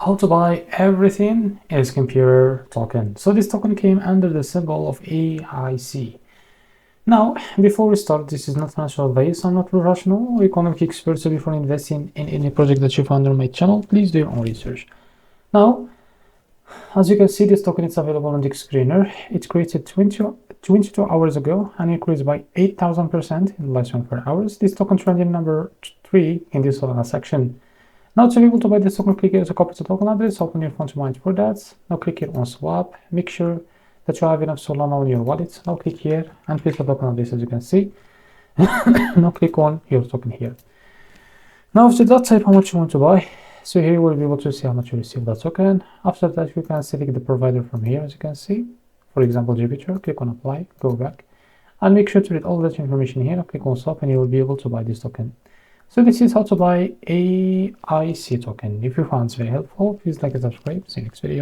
How to buy everything is computer token. So this token came under the symbol of EIC. Now, before we start, this is not financial advice. I'm not professional or economic expert, so before investing in any project that you find on my channel, please do your own research. Now, as you can see, this token is available on the screener. It's created 22 hours ago and increased by 8,000% in less than 4 hours. This token trending number 3 in this Solana section. Now to be able to buy this token, click here to copy the token address, open your phone to mine for that. Now click here on swap, make sure that you have enough Solana on your wallet. Now click here and paste the token address as you can see. Now click on your token here. Now after that, type how much you want to buy. So here you will be able to see how much you receive that token. After that, you can select the provider from here as you can see. For example, Jupiter, click on apply, go back. And make sure to read all that information here. Click on stop and you will be able to buy this token. So this is how to buy EIC token. If you found it very helpful, please like and subscribe. See you next video.